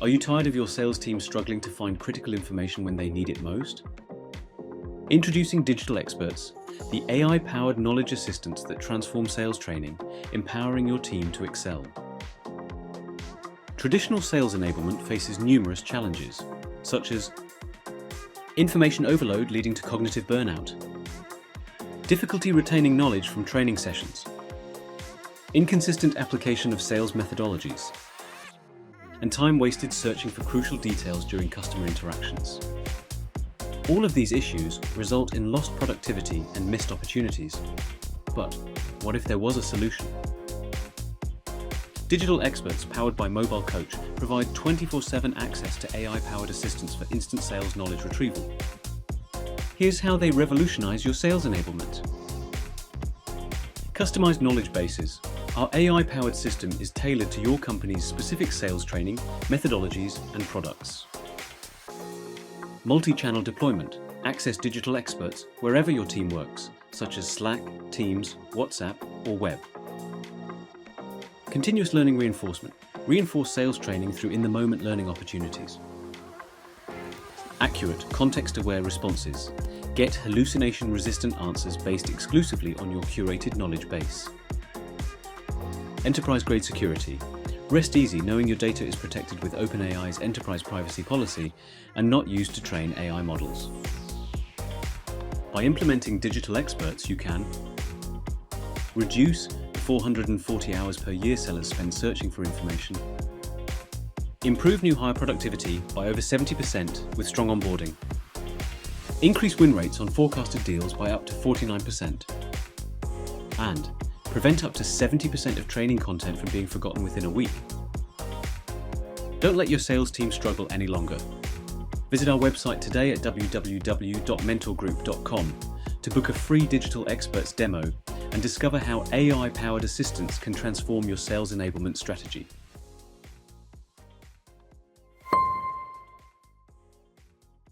Are you tired of your sales team struggling to find critical information when they need it most? Introducing Digital Experts, the AI-powered knowledge assistants that transform sales training, empowering your team to excel. Traditional sales enablement faces numerous challenges, such as information overload leading to cognitive burnout, difficulty retaining knowledge from training sessions, inconsistent application of sales methodologies, and time wasted searching for crucial details during customer interactions. All of these issues result in lost productivity and missed opportunities. But what if there was a solution? Digital Experts powered by Mobile Coach provide 24/7 access to AI-powered assistants for instant sales knowledge retrieval. Here's how they revolutionize your sales enablement. Customized knowledge bases. Our AI-powered system is tailored to your company's specific sales training, methodologies, and products. Multi-channel deployment. Access Digital Experts wherever your team works, such as Slack, Teams, WhatsApp, or web. Continuous learning reinforcement. Reinforce sales training through in-the-moment learning opportunities. Accurate, context-aware responses. Get hallucination-resistant answers based exclusively on your curated knowledge base. Enterprise-grade security. Rest easy knowing your data is protected with OpenAI's enterprise privacy policy and not used to train AI models. By implementing Digital Experts, you can reduce the 440 hours per year sellers spend searching for information, improve new hire productivity by over 70% with strong onboarding, increase win rates on forecasted deals by up to 49%, and prevent up to 70% of training content from being forgotten within a week. Don't let your sales team struggle any longer. Visit our website today at www.mentorgroup.com to book a free Digital Experts demo and discover how AI-powered assistants can transform your sales enablement strategy.